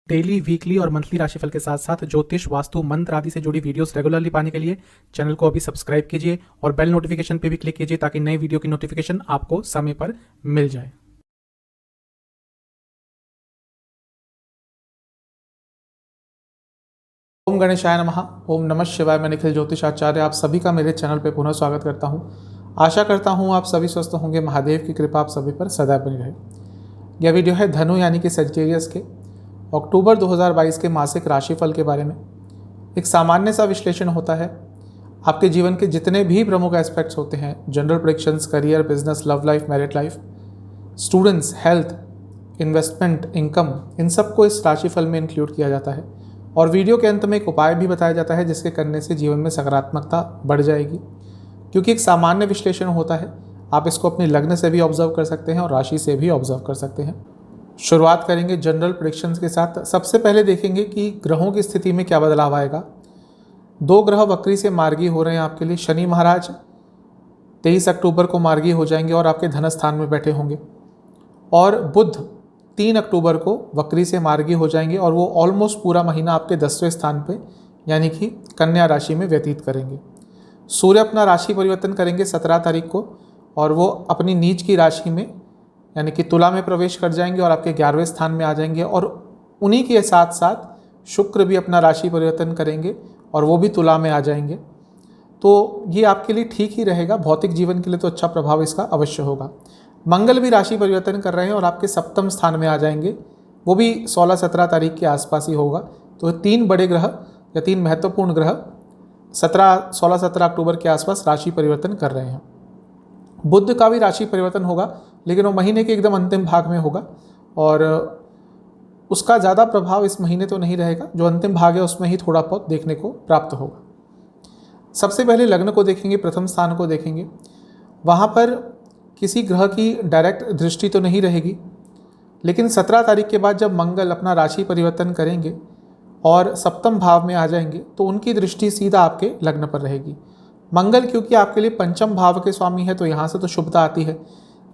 Daily, weekly और monthly राशिफल के साथ साथ ज्योतिष, वास्तु, मंत्र आदि से जुड़ी वीडियोस रेगुलरली पाने के लिए चैनल को अभी सब्सक्राइब कीजिए और बेल नोटिफिकेशन पे भी क्लिक कीजिए ताकि नई वीडियो की नोटिफिकेशन आपको समय पर मिल जाए। ओम गणेशाय नमः। ओम नमः शिवाय। मैं निखिल ज्योतिषाचार्य आप सभी का मेरे चैनल पे पुनः स्वागत करता हूँ। आशा करता हूँ आप सभी स्वस्थ होंगे। महादेव की कृपा आप सभी पर सदा बनी रहे। यह वीडियो है धनु यानी कि सेजिटेरियस के अक्टूबर 2022 के मासिक राशिफल के बारे में। एक सामान्य सा विश्लेषण होता है। आपके जीवन के जितने भी प्रमुख एस्पेक्ट्स होते हैं, general predictions, career, business, love life, married life, students, health, investment, income, इन सबको इस राशिफल में इंक्लूड किया जाता है। और वीडियो के अंत में एक उपाय भी बताया जाता है जिसके करने से जीवन में सकारात्मकता बढ़ जाएगी। क्योंकि एक सामान्य विश्लेषण होता है, आप इसको अपने लग्न से भी ऑब्जर्व कर सकते हैं और राशि से भी ऑब्जर्व कर सकते हैं। शुरुआत करेंगे जनरल प्रेडिक्शंस के साथ। सबसे पहले देखेंगे कि ग्रहों की स्थिति में क्या बदलाव आएगा। 2 ग्रह वक्री से मार्गी हो रहे हैं आपके लिए। शनि महाराज 23 अक्टूबर को मार्गी हो जाएंगे और आपके धन स्थान में बैठे होंगे। और बुध 3 अक्टूबर को वक्री से मार्गी हो जाएंगे और वो ऑलमोस्ट पूरा महीना आपके 10वें स्थान पे यानी कि कन्या राशि में व्यतीत करेंगे। सूर्य अपना राशि परिवर्तन करेंगे 17 तारीख को और वो अपनी नीच की राशि में यानी कि तुला में प्रवेश कर जाएंगे और आपके 11वें स्थान में आ जाएंगे। और उन्हीं के साथ साथ शुक्र भी अपना राशि परिवर्तन करेंगे और वो भी तुला में आ जाएंगे। तो ये आपके लिए ठीक ही रहेगा। भौतिक जीवन के लिए तो अच्छा प्रभाव इसका अवश्य होगा। मंगल भी राशि परिवर्तन कर रहे हैं और आपके 7वें स्थान में आ जाएंगे। वो भी 16-17 तारीख के आसपास ही होगा। तो 3 बड़े ग्रह या 3 महत्वपूर्ण ग्रह 16-17 अक्टूबर के आसपास राशि परिवर्तन कर रहे हैं। बुध का भी राशि परिवर्तन होगा, लेकिन वो महीने के एकदम अंतिम भाग में होगा और उसका ज़्यादा प्रभाव इस महीने तो नहीं रहेगा। जो अंतिम भाग है उसमें ही थोड़ा बहुत देखने को प्राप्त होगा। सबसे पहले लग्न को देखेंगे, प्रथम स्थान को देखेंगे। वहाँ पर किसी ग्रह की डायरेक्ट दृष्टि तो नहीं रहेगी, लेकिन 17 तारीख के बाद जब मंगल अपना राशि परिवर्तन करेंगे और 7वें भाव में आ जाएंगे तो उनकी दृष्टि सीधा आपके लग्न पर रहेगी। मंगल क्योंकि आपके लिए 5वें भाव के स्वामी है तो यहाँ से तो शुभता आती है।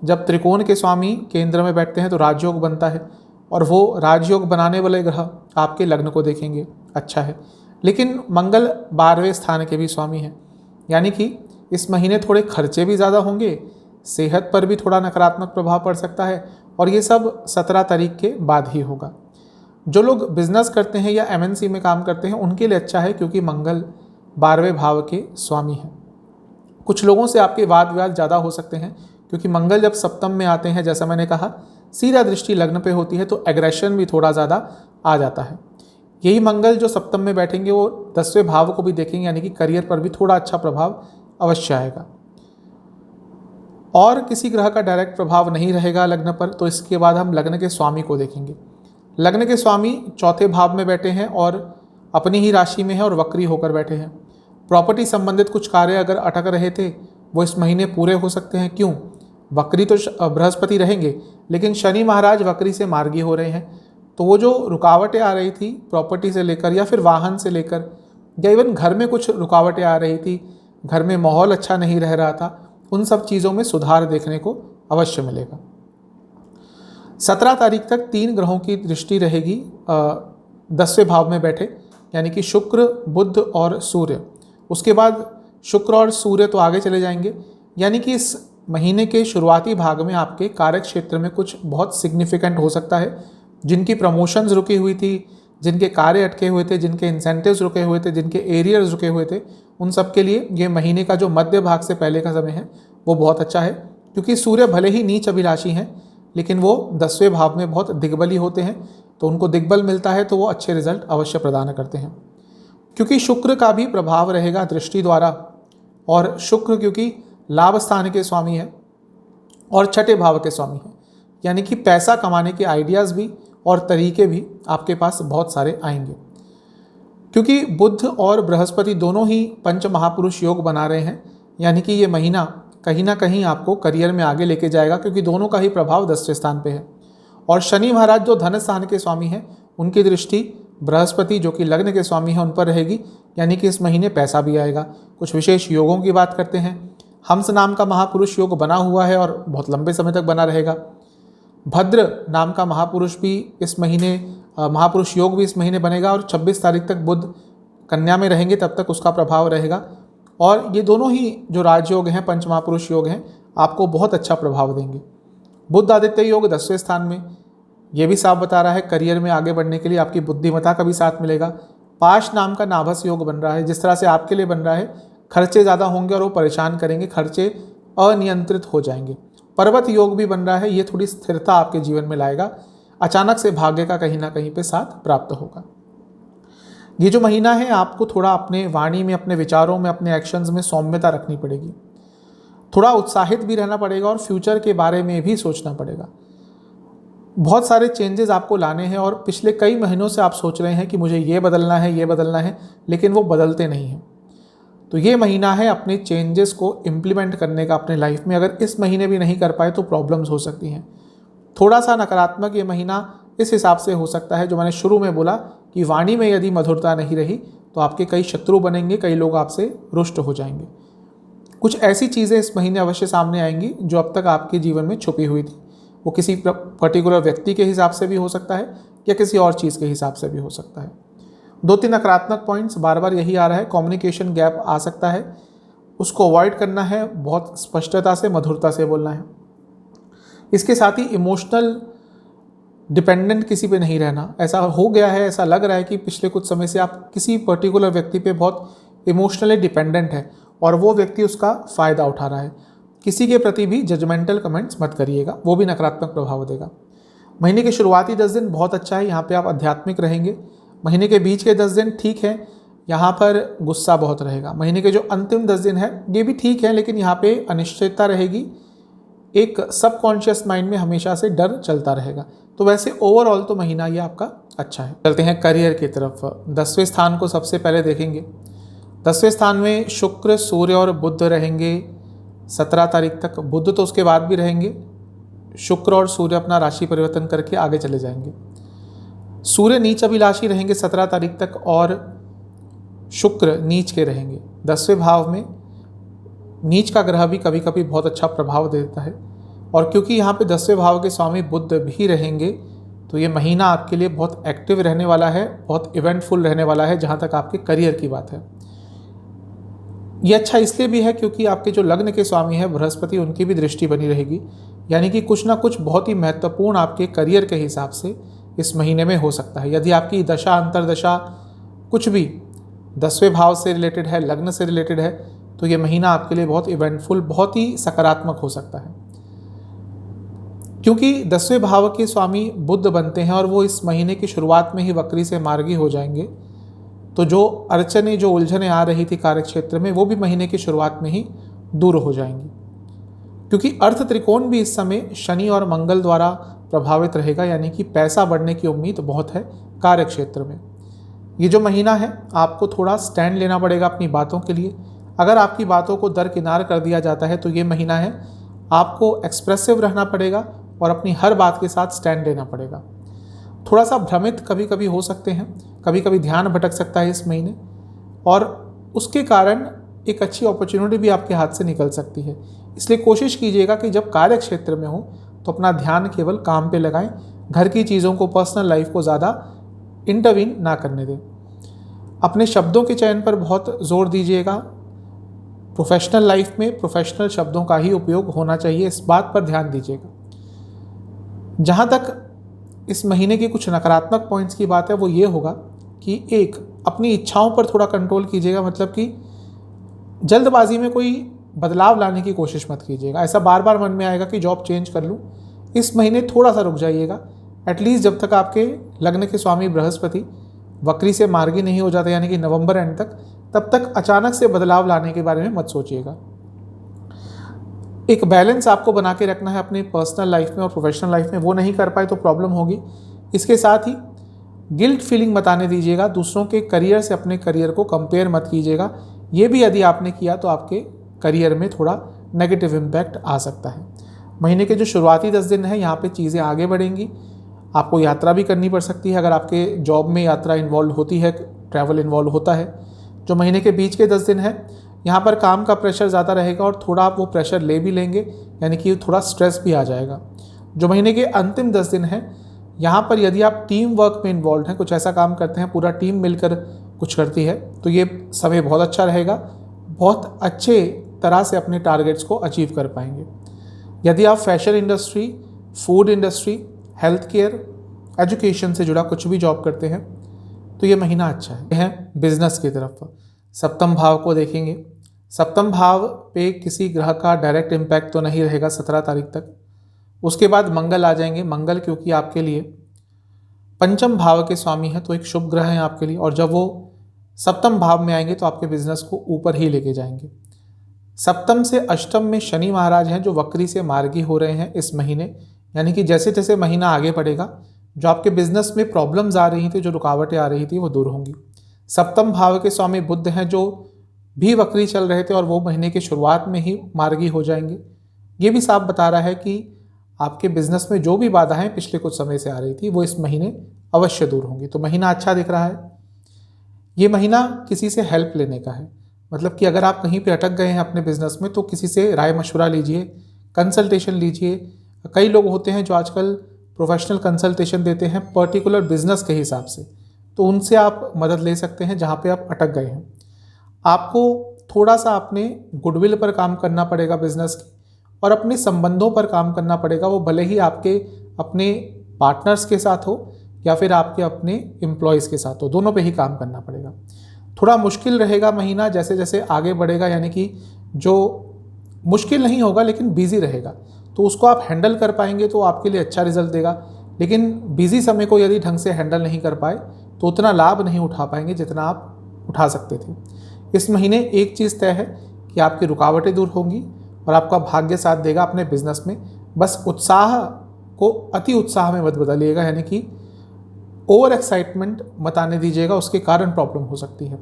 जब त्रिकोण के स्वामी केंद्र में बैठते हैं तो राजयोग बनता है और वो राजयोग बनाने वाले ग्रह आपके लग्न को देखेंगे, अच्छा है। लेकिन मंगल 12वें स्थान के भी स्वामी हैं, यानी कि इस महीने थोड़े खर्चे भी ज़्यादा होंगे, सेहत पर भी थोड़ा नकारात्मक प्रभाव पड़ सकता है और ये सब 17 तारीख के बाद ही होगा। जो लोग बिजनेस करते हैं या MNC में काम करते हैं उनके लिए अच्छा है क्योंकि मंगल 12वें भाव के स्वामी हैं। कुछ लोगों से आपके वाद विवाद ज़्यादा हो सकते हैं क्योंकि मंगल जब 7वें में आते हैं, जैसा मैंने कहा, सीधा दृष्टि लग्न पे होती है तो एग्रेशन भी थोड़ा ज़्यादा आ जाता है। यही मंगल जो 7वें में बैठेंगे वो 10वें भाव को भी देखेंगे, यानी कि करियर पर भी थोड़ा अच्छा प्रभाव अवश्य आएगा। और किसी ग्रह का डायरेक्ट प्रभाव नहीं रहेगा लग्न पर। तो इसके बाद हम लग्न के स्वामी को देखेंगे। लग्न के स्वामी 4थे भाव में बैठे हैं और अपनी ही राशि में है और वक्री होकर बैठे हैं। प्रॉपर्टी संबंधित कुछ कार्य अगर अटक रहे थे वो इस महीने पूरे हो सकते हैं। क्यों? वक्री तो बृहस्पति रहेंगे, लेकिन शनि महाराज वक्री से मार्गी हो रहे हैं। तो वो जो रुकावटें आ रही थी प्रॉपर्टी से लेकर या फिर वाहन से लेकर या इवन घर में कुछ रुकावटें आ रही थी, घर में माहौल अच्छा नहीं रह रहा था, उन सब चीज़ों में सुधार देखने को अवश्य मिलेगा। 17 तारीख तक 3 ग्रहों की दृष्टि रहेगी 10वें भाव में बैठे, यानी कि शुक्र, बुध और सूर्य। उसके बाद शुक्र और सूर्य तो आगे चले जाएंगे, यानी कि इस महीने के शुरुआती भाग में आपके कार्य क्षेत्र में कुछ बहुत सिग्निफिकेंट हो सकता है। जिनकी प्रमोशंस रुकी हुई थी, जिनके कार्य अटके हुए थे, जिनके इंसेंटिव्स रुके हुए थे, जिनके एरियर्स रुके हुए थे, उन सब के लिए ये महीने का जो मध्य भाग से पहले का समय है वो बहुत अच्छा है। क्योंकि सूर्य भले ही नीच अभिलाषी हैं, लेकिन वो 10वें भाव में बहुत दिग्बली होते हैं, तो उनको दिग्बल मिलता है तो वो अच्छे रिजल्ट अवश्य प्रदान करते हैं। क्योंकि शुक्र का भी प्रभाव रहेगा दृष्टि द्वारा, और शुक्र क्योंकि लाभ स्थान के स्वामी है और 6ठे भाव के स्वामी हैं, यानी कि पैसा कमाने के आइडियाज़ भी और तरीके भी आपके पास बहुत सारे आएंगे। क्योंकि बुध और बृहस्पति दोनों ही पंच महापुरुष योग बना रहे हैं, यानी कि ये महीना कहीं ना कहीं आपको करियर में आगे लेके जाएगा, क्योंकि दोनों का ही प्रभाव 10वें स्थान पे है। और शनि महाराज जो धन स्थान के स्वामी हैं उनकी दृष्टि बृहस्पति जो कि लग्न के स्वामी हैं उन पर रहेगी, यानी कि इस महीने पैसा भी आएगा। कुछ विशेष योगों की बात करते हैं। हंस नाम का महापुरुष योग बना हुआ है और बहुत लंबे समय तक बना रहेगा। भद्र नाम का महापुरुष भी इस महीने महापुरुष योग भी इस महीने बनेगा और 26 तारीख तक बुध कन्या में रहेंगे, तब तक उसका प्रभाव रहेगा। और ये दोनों ही जो राजयोग हैं, पंच महापुरुष योग हैं, आपको बहुत अच्छा प्रभाव देंगे। बुध आदित्य योग 10वें स्थान में, ये भी साफ बता रहा है करियर में आगे बढ़ने के लिए आपकी बुद्धिमत्ता का भी साथ मिलेगा। पाश नाम का नाभस योग बन रहा है, जिस तरह से आपके लिए बन रहा है, खर्चे ज़्यादा होंगे और वो परेशान करेंगे, खर्चे अनियंत्रित हो जाएंगे। पर्वत योग भी बन रहा है, ये थोड़ी स्थिरता आपके जीवन में लाएगा, अचानक से भाग्य का कहीं ना कहीं पे साथ प्राप्त होगा। ये जो महीना है आपको थोड़ा अपने वाणी में, अपने विचारों में, अपने एक्शंस में सौम्यता रखनी पड़ेगी, थोड़ा उत्साहित भी रहना पड़ेगा और फ्यूचर के बारे में भी सोचना पड़ेगा। बहुत सारे चेंजेस आपको लाने हैं और पिछले कई महीनों से आप सोच रहे हैं कि मुझे ये बदलना है, ये बदलना है, लेकिन वो बदलते नहीं हैं। तो ये महीना है अपने चेंजेस को इम्प्लीमेंट करने का अपने लाइफ में। अगर इस महीने भी नहीं कर पाए तो प्रॉब्लम्स हो सकती हैं। थोड़ा सा नकारात्मक ये महीना इस हिसाब से हो सकता है, जो मैंने शुरू में बोला कि वाणी में यदि मधुरता नहीं रही तो आपके कई शत्रु बनेंगे, कई लोग आपसे रुष्ट हो जाएंगे। कुछ ऐसी चीज़ें इस महीने अवश्य सामने आएंगी जो अब तक आपके जीवन में छुपी हुई थी। वो किसी पर्टिकुलर व्यक्ति के हिसाब से भी हो सकता है या किसी और चीज़ के हिसाब से भी हो सकता है। 2-3 नकारात्मक पॉइंट्स बार बार यही आ रहा है। कम्युनिकेशन गैप आ सकता है, उसको अवॉइड करना है, बहुत स्पष्टता से, मधुरता से बोलना है। इसके साथ ही इमोशनल डिपेंडेंट किसी पे नहीं रहना। ऐसा हो गया है, ऐसा लग रहा है कि पिछले कुछ समय से आप किसी पर्टिकुलर व्यक्ति पे बहुत इमोशनली डिपेंडेंट है और वो व्यक्ति उसका फ़ायदा उठा रहा है। किसी के प्रति भी जजमेंटल कमेंट्स मत करिएगा, वो भी नकारात्मक प्रभाव देगा। महीने के शुरुआती 10 दिन बहुत अच्छा है, यहाँ पे आप आध्यात्मिक रहेंगे। महीने के बीच के 10 दिन ठीक है, यहाँ पर गुस्सा बहुत रहेगा। महीने के जो अंतिम 10 दिन है ये भी ठीक है, लेकिन यहाँ पे अनिश्चितता रहेगी, एक सबकॉन्शियस माइंड में हमेशा से डर चलता रहेगा। तो वैसे ओवरऑल तो महीना ये आपका अच्छा है। चलते हैं करियर की तरफ। 10वें स्थान को सबसे पहले देखेंगे। 10वें स्थान में शुक्र, सूर्य और बुध रहेंगे 17 तारीख तक। बुध तो उसके बाद भी रहेंगे। शुक्र और सूर्य अपना राशि परिवर्तन करके आगे चले जाएंगे। सूर्य नीच अभिलाषी रहेंगे 17 तारीख तक और शुक्र नीच के रहेंगे 10वें भाव में। नीच का ग्रह भी कभी कभी बहुत अच्छा प्रभाव देता है, और क्योंकि यहाँ पे 10वें भाव के स्वामी बुध भी रहेंगे तो ये महीना आपके लिए बहुत एक्टिव रहने वाला है, बहुत इवेंटफुल रहने वाला है जहाँ तक आपके करियर की बात है। ये अच्छा इसलिए भी है क्योंकि आपके जो लग्न के स्वामी है बृहस्पति, उनकी भी दृष्टि बनी रहेगी, यानी कि कुछ ना कुछ बहुत ही महत्वपूर्ण आपके करियर के हिसाब से इस महीने में हो सकता है। यदि आपकी दशा अंतरदशा कुछ भी 10वें भाव से रिलेटेड है, लग्न से रिलेटेड है, तो ये महीना आपके लिए बहुत इवेंटफुल, बहुत ही सकारात्मक हो सकता है। क्योंकि 10वें भाव के स्वामी बुध बनते हैं और वो इस महीने की शुरुआत में ही वक्री से मार्गी हो जाएंगे, तो जो अड़चने, जो उलझने आ रही थी कार्यक्षेत्र में, वो भी महीने की शुरुआत में ही दूर हो जाएंगी। क्योंकि अर्थ त्रिकोण भी इस समय शनि और मंगल द्वारा प्रभावित रहेगा, यानी कि पैसा बढ़ने की उम्मीद बहुत है कार्यक्षेत्र में। ये जो महीना है आपको थोड़ा स्टैंड लेना पड़ेगा अपनी बातों के लिए। अगर आपकी बातों को दरकिनार कर दिया जाता है तो ये महीना है आपको एक्सप्रेसिव रहना पड़ेगा और अपनी हर बात के साथ स्टैंड लेना पड़ेगा। थोड़ा सा भ्रमित कभी कभी हो सकते हैं, कभी कभी ध्यान भटक सकता है इस महीने, और उसके कारण एक अच्छी अपॉर्चुनिटी भी आपके हाथ से निकल सकती है। इसलिए कोशिश कीजिएगा कि जब कार्य क्षेत्र में हो तो अपना ध्यान केवल काम पे लगाएं, घर की चीज़ों को, पर्सनल लाइफ को ज़्यादा इंटरवीन ना करने दें। अपने शब्दों के चयन पर बहुत जोर दीजिएगा। प्रोफेशनल लाइफ में प्रोफेशनल शब्दों का ही उपयोग होना चाहिए, इस बात पर ध्यान दीजिएगा। जहाँ तक इस महीने की कुछ नकारात्मक पॉइंट्स की बात है वो ये होगा कि एक, अपनी इच्छाओं पर थोड़ा कंट्रोल कीजिएगा, मतलब कि जल्दबाजी में कोई बदलाव लाने की कोशिश मत कीजिएगा। ऐसा बार बार मन में आएगा कि जॉब चेंज कर लूँ, इस महीने थोड़ा सा रुक जाइएगा। एटलीस्ट जब तक आपके लग्न के स्वामी बृहस्पति वक्री से मार्गी नहीं हो जाते, यानी कि नवंबर एंड तक, तब तक अचानक से बदलाव लाने के बारे में मत सोचिएगा। एक बैलेंस आपको बना के रखना है अपनी पर्सनल लाइफ में और प्रोफेशनल लाइफ में, वो नहीं कर पाए तो प्रॉब्लम होगी। इसके साथ ही गिल्ट फीलिंग मत आने दीजिएगा, दूसरों के करियर से अपने करियर को कंपेयर मत कीजिएगा। ये भी यदि आपने किया तो आपके करियर में थोड़ा नेगेटिव इम्पैक्ट आ सकता है। महीने के जो शुरुआती 10 दिन हैं यहाँ पे चीज़ें आगे बढ़ेंगी। आपको यात्रा भी करनी पड़ सकती है, अगर आपके जॉब में यात्रा इन्वॉल्व होती है, ट्रैवल इन्वॉल्व होता है। जो महीने के बीच के 10 दिन हैं यहाँ पर काम का प्रेशर ज़्यादा रहेगा और थोड़ा आप वो प्रेशर ले भी लेंगे, यानी कि थोड़ा स्ट्रेस भी आ जाएगा। जो महीने के अंतिम 10 दिन हैं यहाँ पर यदि आप टीम वर्क में इन्वॉल्व हैं, कुछ ऐसा काम करते हैं, पूरा टीम मिलकर कुछ करती है, तो ये समय बहुत अच्छा रहेगा, बहुत अच्छे तरह से अपने टारगेट्स को अचीव कर पाएंगे। यदि आप fashion industry, food industry, health care, education से जुड़ा कुछ भी जॉब करते हैं तो ये महीना अच्छा है। बिजनेस की तरफ सप्तम भाव को देखेंगे। सप्तम भाव पे किसी ग्रह का डायरेक्ट इम्पैक्ट तो नहीं रहेगा 17 तारीख तक। उसके बाद मंगल आ जाएंगे। मंगल क्योंकि आपके लिए पंचम भाव के स्वामी है तो एक शुभ ग्रह है आपके लिए, और जब वो सप्तम भाव में आएंगे तो आपके बिजनेस को ऊपर ही लेके जाएंगे। सप्तम से अष्टम में शनि महाराज हैं जो वक्री से मार्गी हो रहे हैं इस महीने, यानी कि जैसे जैसे महीना आगे बढ़ेगा जो आपके बिजनेस में प्रॉब्लम्स आ रही थी, जो रुकावटें आ रही थी, वो दूर होंगी। सप्तम भाव के स्वामी बुध हैं जो भी वक्री चल रहे थे और वो महीने की शुरुआत में ही मार्गी हो जाएंगे। ये भी साफ बता रहा है कि आपके बिजनेस में जो भी बाधाएं पिछले कुछ समय से आ रही थी वो इस महीने अवश्य दूर होंगी। तो महीना अच्छा दिख रहा है। ये महीना किसी से हेल्प लेने का है, मतलब कि अगर आप कहीं पे अटक गए हैं अपने बिजनेस में तो किसी से राय मशवरा लीजिए, कंसल्टेशन लीजिए। कई लोग होते हैं जो आजकल प्रोफेशनल कंसल्टेशन देते हैं पर्टिकुलर बिजनेस के हिसाब से, तो उनसे आप मदद ले सकते हैं जहाँ पे आप अटक गए हैं। आपको थोड़ा सा अपने गुडविल पर काम करना पड़ेगा बिजनेस की, और अपने संबंधों पर काम करना पड़ेगा। वो भले ही आपके अपने पार्टनर्स के साथ हो या फिर आपके अपने एम्प्लॉयज़ के साथ हो, दोनों पे ही काम करना पड़ेगा। थोड़ा मुश्किल रहेगा महीना जैसे जैसे आगे बढ़ेगा, यानी कि जो मुश्किल नहीं होगा लेकिन बिजी रहेगा, तो उसको आप हैंडल कर पाएंगे तो आपके लिए अच्छा रिजल्ट देगा। लेकिन बिजी समय को यदि ढंग से हैंडल नहीं कर पाए तो उतना लाभ नहीं उठा पाएंगे जितना आप उठा सकते थे। इस महीने एक चीज़ तय है कि आपकी रुकावटें दूर होंगी और आपका भाग्य साथ देगा अपने बिजनेस में। बस उत्साह को अति उत्साह में मत बदलिएगा, यानी कि ओवर एक्साइटमेंट मत आने दीजिएगा, उसके कारण प्रॉब्लम हो सकती है।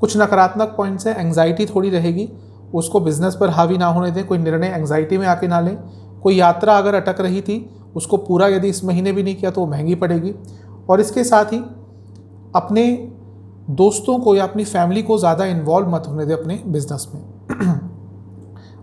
कुछ नकारात्मक पॉइंट्स हैं, एंग्जाइटी थोड़ी रहेगी, उसको बिजनेस पर हावी ना होने दें। कोई निर्णय एंग्जाइटी में आके ना लें। कोई यात्रा अगर अटक रही थी उसको पूरा यदि इस महीने भी नहीं किया तो वो महंगी पड़ेगी। और इसके साथ ही अपने दोस्तों को या अपनी फैमिली को ज़्यादा इन्वॉल्व मत होने दें अपने बिजनेस में।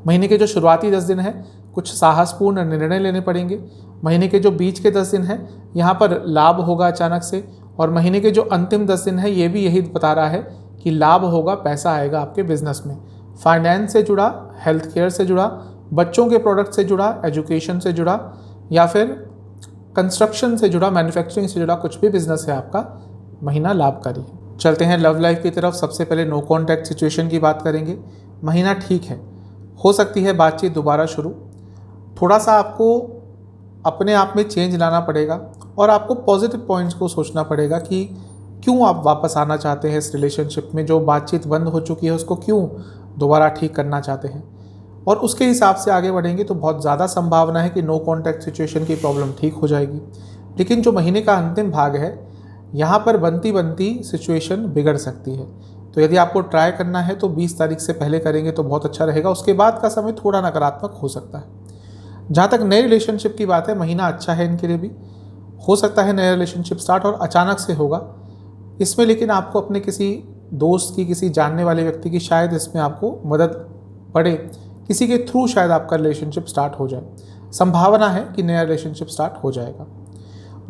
महीने के जो शुरुआती 10 दिन हैं कुछ साहसपूर्ण निर्णय लेने पड़ेंगे। महीने के जो बीच के 10 दिन हैं यहाँ पर लाभ होगा अचानक से, और महीने के जो अंतिम 10 दिन हैं ये भी यही बता रहा है कि लाभ होगा, पैसा आएगा आपके बिजनेस में। फाइनेंस से जुड़ा, हेल्थ केयर से जुड़ा, बच्चों के प्रोडक्ट से जुड़ा, एजुकेशन से जुड़ा, या फिर कंस्ट्रक्शन से जुड़ा, मैन्युफैक्चरिंग से जुड़ा कुछ भी बिजनेस है आपका, महीना लाभकारी है। चलते हैं लव लाइफ की तरफ। सबसे पहले नो कॉन्टैक्ट सिचुएशन की बात करेंगे। महीना ठीक है, हो सकती है बातचीत दोबारा शुरू। थोड़ा सा आपको अपने आप में चेंज लाना पड़ेगा और आपको पॉजिटिव पॉइंट्स को सोचना पड़ेगा कि क्यों आप वापस आना चाहते हैं इस रिलेशनशिप में। जो बातचीत बंद हो चुकी है उसको क्यों दोबारा ठीक करना चाहते हैं, और उसके हिसाब से आगे बढ़ेंगे तो बहुत ज़्यादा संभावना है कि नो कॉन्टैक्ट सिचुएशन की प्रॉब्लम ठीक हो जाएगी। लेकिन जो महीने का अंतिम भाग है यहाँ पर बनती बनती सिचुएशन बिगड़ सकती है। तो यदि आपको ट्राई करना है तो 20 तारीख से पहले करेंगे तो बहुत अच्छा रहेगा। उसके बाद का समय थोड़ा नकारात्मक हो सकता है। जहाँ तक नए रिलेशनशिप की बात है, महीना अच्छा है इनके लिए भी। हो सकता है नया रिलेशनशिप स्टार्ट और अचानक से होगा इसमें, लेकिन आपको अपने किसी दोस्त की, किसी जानने वाले व्यक्ति की शायद इसमें आपको मदद पड़े, किसी के थ्रू शायद आपका रिलेशनशिप स्टार्ट हो जाए। संभावना है कि नया रिलेशनशिप स्टार्ट हो जाएगा।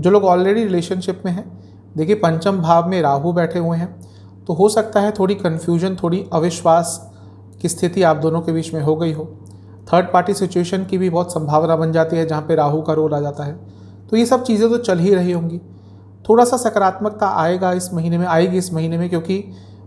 जो लोग ऑलरेडी रिलेशनशिप में हैं, देखिए पंचम भाव में राहु बैठे हुए हैं, तो हो सकता है थोड़ी कन्फ्यूजन, थोड़ी अविश्वास की स्थिति आप दोनों के बीच में हो गई हो। थर्ड पार्टी सिचुएशन की भी बहुत संभावना बन जाती है जहाँ पे राहु का रोल आ जाता है। तो ये सब चीज़ें तो चल ही रही होंगी। थोड़ा सा सकारात्मकता आएगी इस महीने में, क्योंकि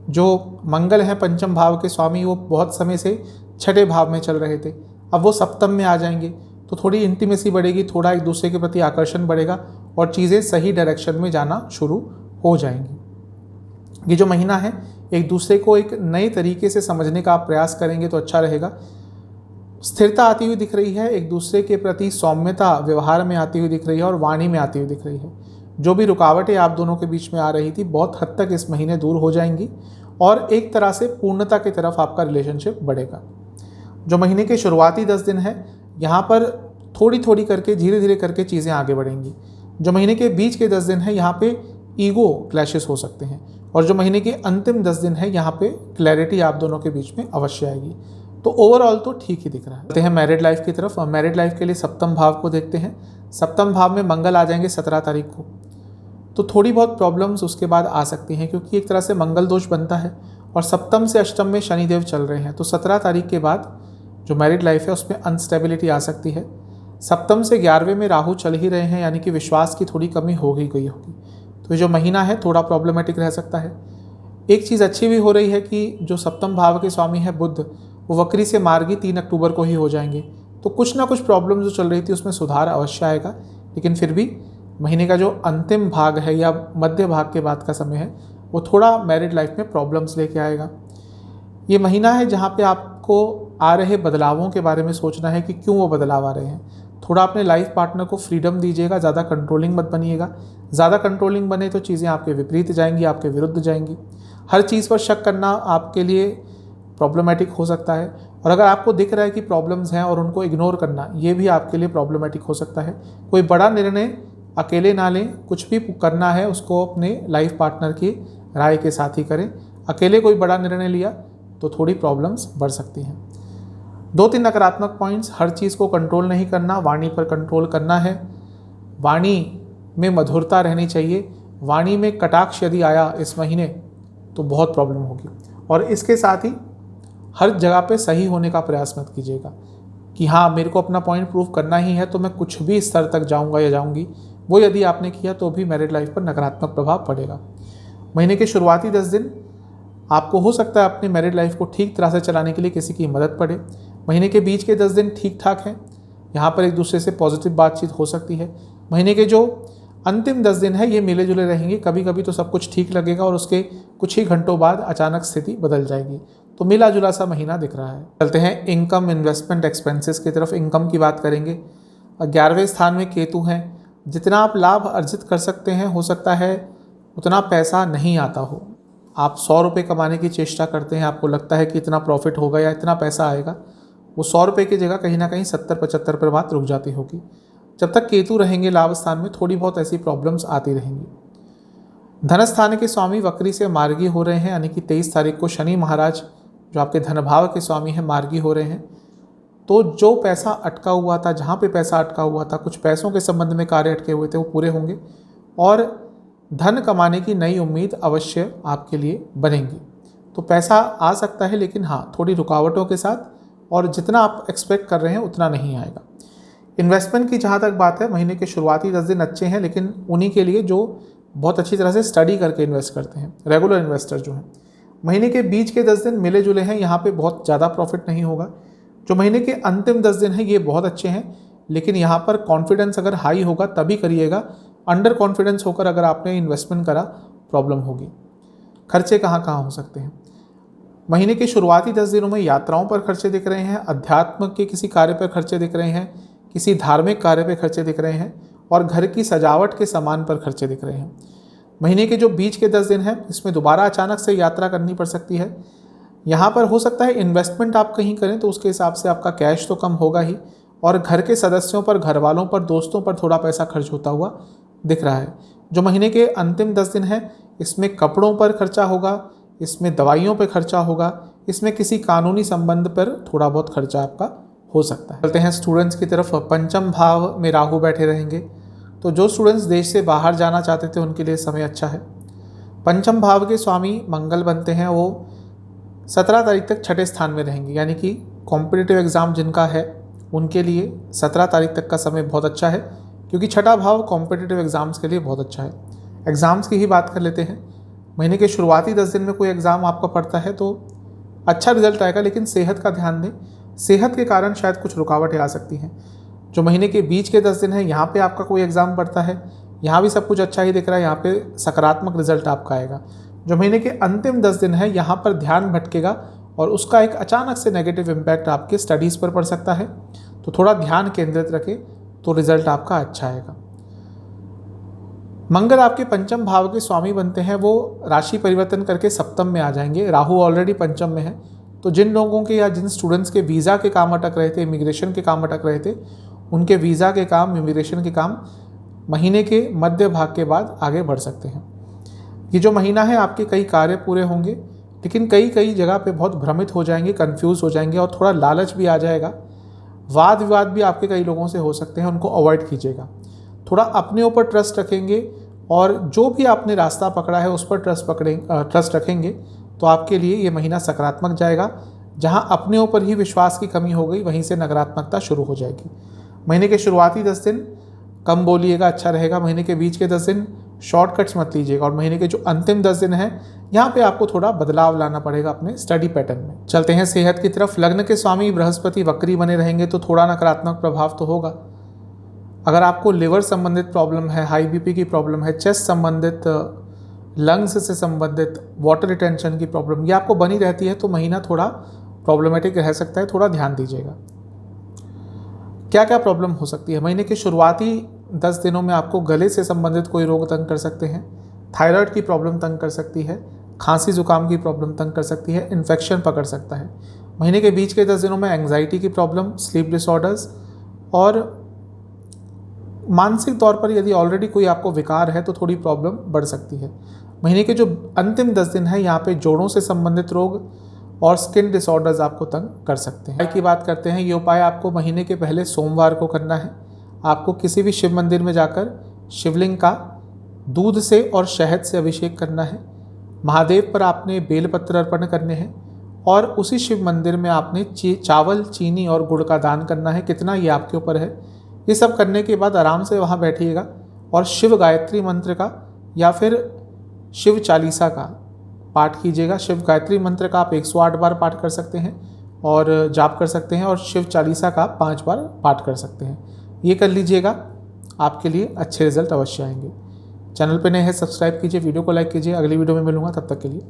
जो मंगल हैं पंचम भाव के स्वामी, वो बहुत समय से छठे भाव में चल रहे थे, अब वो सप्तम में आ जाएंगे तो थोड़ी इंटीमेसी बढ़ेगी, थोड़ा एक दूसरे के प्रति आकर्षण बढ़ेगा और चीज़ें सही डायरेक्शन में जाना शुरू हो जाएंगी। ये जो महीना है एक दूसरे को एक नए तरीके से समझने का आप प्रयास करेंगे तो अच्छा रहेगा। स्थिरता आती हुई दिख रही है, एक दूसरे के प्रति सौम्यता व्यवहार में आती हुई दिख रही है और वाणी में आती हुई दिख रही है। जो भी रुकावटें आप दोनों के बीच में आ रही थी बहुत हद तक इस महीने दूर हो जाएंगी और एक तरह से पूर्णता की तरफ आपका रिलेशनशिप बढ़ेगा। जो महीने के शुरुआती 10 दिन है यहाँ पर थोड़ी थोड़ी करके, धीरे धीरे करके चीज़ें आगे बढ़ेंगी। जो महीने के बीच के 10 दिन है यहाँ पे ईगो क्लैशेस हो सकते हैं, और जो महीने के अंतिम 10 दिन है यहाँ पे क्लैरिटी आप दोनों के बीच में अवश्य आएगी। तो ओवरऑल तो ठीक ही दिख रहा है। चलते हैं मैरिड लाइफ की तरफ। मैरिड लाइफ के लिए सप्तम भाव को देखते हैं। सप्तम भाव में मंगल आ जाएंगे 17 तारीख को, तो थोड़ी बहुत प्रॉब्लम्स उसके बाद आ सकती हैं, क्योंकि एक तरह से मंगल दोष बनता है और सप्तम से अष्टम में शनिदेव चल रहे हैं। तो 17 तारीख के बाद जो मैरिड लाइफ है उसमें अनस्टेबिलिटी आ सकती है। सप्तम से 11वें में राहु चल ही रहे हैं, यानी कि विश्वास की थोड़ी कमी हो गई होगी। तो ये जो महीना है थोड़ा प्रॉब्लमेटिक रह सकता है। एक चीज़ अच्छी भी हो रही है कि जो सप्तम भाव के स्वामी है बुध, वो वक्री से मार्गी 3 अक्टूबर को ही हो जाएंगे। तो कुछ ना कुछ प्रॉब्लम जो चल रही थी उसमें सुधार अवश्य आएगा, लेकिन फिर भी महीने का जो अंतिम भाग है या मध्य भाग के बाद का समय है वो थोड़ा मैरिड लाइफ में प्रॉब्लम्स लेके आएगा। ये महीना है जहाँ पे आपको आ रहे बदलावों के बारे में सोचना है कि क्यों वो बदलाव आ रहे हैं। थोड़ा अपने लाइफ पार्टनर को फ्रीडम दीजिएगा, ज़्यादा कंट्रोलिंग मत बनिएगा। ज़्यादा कंट्रोलिंग बने तो चीज़ें आपके विपरीत जाएंगी, आपके विरुद्ध जाएंगी। हर चीज़ पर शक करना आपके लिए प्रॉब्लमेटिक हो सकता है, और अगर आपको दिख रहा है कि प्रॉब्लम्स हैं और उनको इग्नोर करना, ये भी आपके लिए प्रॉब्लमेटिक हो सकता है। कोई बड़ा निर्णय अकेले ना लें, कुछ भी करना है उसको अपने लाइफ पार्टनर की राय के साथ ही करें। अकेले कोई बड़ा निर्णय लिया तो थोड़ी प्रॉब्लम्स बढ़ सकती हैं। 2-3 नकारात्मक पॉइंट्स, हर चीज़ को कंट्रोल नहीं करना, वाणी पर कंट्रोल करना है। वाणी में मधुरता रहनी चाहिए। वाणी में कटाक्ष यदि आया इस महीने तो बहुत प्रॉब्लम होगी। और इसके साथ ही हर जगह पे सही होने का प्रयास मत कीजिएगा कि हाँ मेरे को अपना पॉइंट प्रूव करना ही है तो मैं कुछ भी स्तर तक जाऊँगा या जाऊँगी। वो यदि आपने किया तो भी मैरिड लाइफ पर नकारात्मक प्रभाव पड़ेगा। महीने के शुरुआती 10 दिन आपको हो सकता है अपनी मैरिड लाइफ को ठीक तरह से चलाने के लिए किसी की मदद पड़े। महीने के बीच के 10 दिन ठीक ठाक हैं, यहाँ पर एक दूसरे से पॉजिटिव बातचीत हो सकती है। महीने के जो अंतिम 10 दिन है ये मिले जुले रहेंगे। कभी कभी तो सब कुछ ठीक लगेगा और उसके कुछ ही घंटों बाद अचानक स्थिति बदल जाएगी। तो मिला जुला सा महीना दिख रहा है। चलते हैं इनकम, इन्वेस्टमेंट, एक्सपेंसेस की तरफ। इनकम की बात करेंगे। 11वें स्थान में केतु हैं। जितना आप लाभ अर्जित कर सकते हैं हो सकता है उतना पैसा नहीं आता हो। आप 100 रुपये कमाने की चेष्टा करते हैं, आपको लगता है कि इतना प्रॉफिट होगा या इतना पैसा आएगा, वो 100 रुपये की जगह कहीं ना कहीं 70-75 पर बात रुक जाती होगी। जब तक केतु रहेंगे लाभ स्थान में थोड़ी बहुत ऐसी प्रॉब्लम्स आती रहेंगी। धन स्थान के स्वामी वक्री से मार्गी हो रहे हैं, यानी कि 23 तारीख को शनि महाराज जो आपके धन भाव के स्वामी हैं मार्गी हो रहे हैं। तो जो पैसा अटका हुआ था, जहाँ पे पैसा अटका हुआ था, कुछ पैसों के संबंध में कार्य अटके हुए थे वो पूरे होंगे और धन कमाने की नई उम्मीद अवश्य आपके लिए बनेंगी। तो पैसा आ सकता है, लेकिन हाँ थोड़ी रुकावटों के साथ, और जितना आप एक्सपेक्ट कर रहे हैं उतना नहीं आएगा। इन्वेस्टमेंट की जहाँ तक बात है, महीने के शुरुआती 10 दिन अच्छे हैं, लेकिन उन्हीं के लिए जो बहुत अच्छी तरह से स्टडी करके इन्वेस्ट करते हैं, रेगुलर इन्वेस्टर जो हैं। महीने के बीच के 10 दिन मिले जुले हैं, यहाँ पे बहुत ज़्यादा प्रॉफिट नहीं होगा। जो महीने के अंतिम 10 दिन हैं ये बहुत अच्छे हैं, लेकिन यहाँ पर कॉन्फिडेंस अगर हाई होगा तभी करिएगा। अंडर कॉन्फिडेंस होकर अगर आपने इन्वेस्टमेंट करा प्रॉब्लम होगी। खर्चे कहाँ कहाँ हो सकते हैं? महीने के शुरुआती 10 दिनों में यात्राओं पर खर्चे दिख रहे हैं, अध्यात्म के किसी कार्य पर खर्चे दिख रहे हैं, किसी धार्मिक कार्य पर खर्चे दिख रहे हैं, और घर की सजावट के सामान पर खर्चे दिख रहे हैं। महीने के जो बीच के 10 दिन हैं इसमें दोबारा अचानक से यात्रा करनी पड़ सकती है। यहाँ पर हो सकता है इन्वेस्टमेंट आप कहीं करें तो उसके हिसाब से आपका कैश तो कम होगा ही, और घर के सदस्यों पर, घर वालों पर, दोस्तों पर थोड़ा पैसा खर्च होता हुआ दिख रहा है। जो महीने के अंतिम 10 दिन हैं इसमें कपड़ों पर खर्चा होगा, इसमें दवाइयों पर खर्चा होगा, इसमें किसी कानूनी संबंध पर थोड़ा बहुत खर्चा आपका हो सकता है। चलते हैं स्टूडेंट्स की तरफ। पंचम भाव में राहु बैठे रहेंगे, तो जो स्टूडेंट्स देश से बाहर जाना चाहते थे उनके लिए समय अच्छा है। पंचम भाव के स्वामी मंगल बनते हैं, वो 17 तारीख तक छठे स्थान में रहेंगे, यानी कि कॉम्पिटिटिव एग्ज़ाम जिनका है उनके लिए 17 तारीख तक का समय बहुत अच्छा है, क्योंकि छठा भाव कॉम्पिटिटिव एग्ज़ाम्स के लिए बहुत अच्छा है। एग्ज़ाम्स की ही बात कर लेते हैं। महीने के शुरुआती 10 दिन में कोई एग्ज़ाम आपका पड़ता है तो अच्छा रिजल्ट आएगा, लेकिन सेहत का ध्यान दें। सेहत के कारण शायद कुछ रुकावटें आ सकती हैं। जो महीने के बीच के 10 दिन हैं यहाँ पे आपका कोई एग्ज़ाम पड़ता है, यहाँ भी सब कुछ अच्छा ही दिख रहा है, यहाँ पे सकारात्मक रिजल्ट आपका आएगा। जो महीने के अंतिम 10 दिन है यहाँ पर ध्यान भटकेगा और उसका एक अचानक से नेगेटिव इम्पैक्ट आपके स्टडीज़ पर पड़ सकता है, तो थोड़ा ध्यान केंद्रित रखें तो रिजल्ट आपका अच्छा आएगा। मंगल आपके पंचम भाव के स्वामी बनते हैं, वो राशि परिवर्तन करके सप्तम में आ जाएंगे। राहु ऑलरेडी पंचम में है, तो जिन लोगों के या जिन स्टूडेंट्स के वीज़ा के काम अटक रहे थे, इमिग्रेशन के काम अटक रहे थे, उनके वीज़ा के काम, इमिग्रेशन के काम महीने के मध्य भाग के बाद आगे बढ़ सकते हैं। ये जो महीना है आपके कई कार्य पूरे होंगे, लेकिन कई कई जगह पे बहुत भ्रमित हो जाएंगे, कंफ्यूज हो जाएंगे और थोड़ा लालच भी आ जाएगा। वाद विवाद भी आपके कई लोगों से हो सकते हैं, उनको अवॉइड कीजिएगा। थोड़ा अपने ऊपर ट्रस्ट रखेंगे और जो भी आपने रास्ता पकड़ा है उस पर ट्रस्ट रखेंगे तो आपके लिए ये महीना सकारात्मक जाएगा। जहां अपने ऊपर ही विश्वास की कमी हो गई वहीं से नकारात्मकता शुरू हो जाएगी। महीने के शुरुआती 10 दिन कम बोलिएगा, अच्छा रहेगा। महीने के बीच के 10 दिन शॉर्टकट्स मत लीजिएगा और महीने के जो अंतिम 10 दिन हैं यहाँ पे आपको थोड़ा बदलाव लाना पड़ेगा अपने स्टडी पैटर्न में। चलते हैं सेहत की तरफ। लग्न के स्वामी बृहस्पति वक्री बने रहेंगे तो थोड़ा नकारात्मक प्रभाव तो होगा। अगर आपको लिवर संबंधित प्रॉब्लम है, हाई बीपी की प्रॉब्लम है, चेस्ट संबंधित, लंग्स से संबंधित, वाटर रिटेंशन की प्रॉब्लम ये आपको बनी रहती है तो महीना थोड़ा प्रॉब्लमेटिक रह सकता है, थोड़ा ध्यान दीजिएगा। क्या क्या प्रॉब्लम हो सकती है? महीने के शुरुआती 10 दिनों में आपको गले से संबंधित कोई रोग तंग कर सकते हैं, थायराइड की प्रॉब्लम तंग कर सकती है, खांसी जुकाम की प्रॉब्लम तंग कर सकती है, इन्फेक्शन पकड़ सकता है। महीने के बीच के 10 दिनों में एंग्जाइटी की प्रॉब्लम, स्लीप डिसऑर्डर्स और मानसिक तौर पर यदि ऑलरेडी कोई आपको विकार है तो थोड़ी प्रॉब्लम बढ़ सकती है। महीने के जो अंतिम 10 दिन है यहाँ पे जोड़ों से संबंधित रोग और स्किन डिसऑर्डर्स आपको तंग कर सकते हैं। उपाय की बात करते हैं। ये उपाय आपको महीने के पहले सोमवार को करना है। आपको किसी भी शिव मंदिर में जाकर शिवलिंग का दूध से और शहद से अभिषेक करना है। महादेव पर आपने बेलपत्र अर्पण करने हैं और उसी शिव मंदिर में आपने चावल, चीनी और गुड़ का दान करना है। कितना ये आपके ऊपर है। ये सब करने के बाद आराम से वहाँ बैठिएगा और शिव गायत्री मंत्र का या फिर शिव चालीसा का पाठ कीजिएगा। शिव गायत्री मंत्र का आप 108 बार पाठ कर सकते हैं और जाप कर सकते हैं और शिव चालीसा का 5 बार पाठ कर सकते हैं। ये कर लीजिएगा, आपके लिए अच्छे रिजल्ट अवश्य आएंगे। चैनल पे नए हैं सब्सक्राइब कीजिए, वीडियो को लाइक कीजिए। अगली वीडियो में मिलूंगा, तब तक के लिए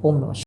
ओम नमः शिवाय।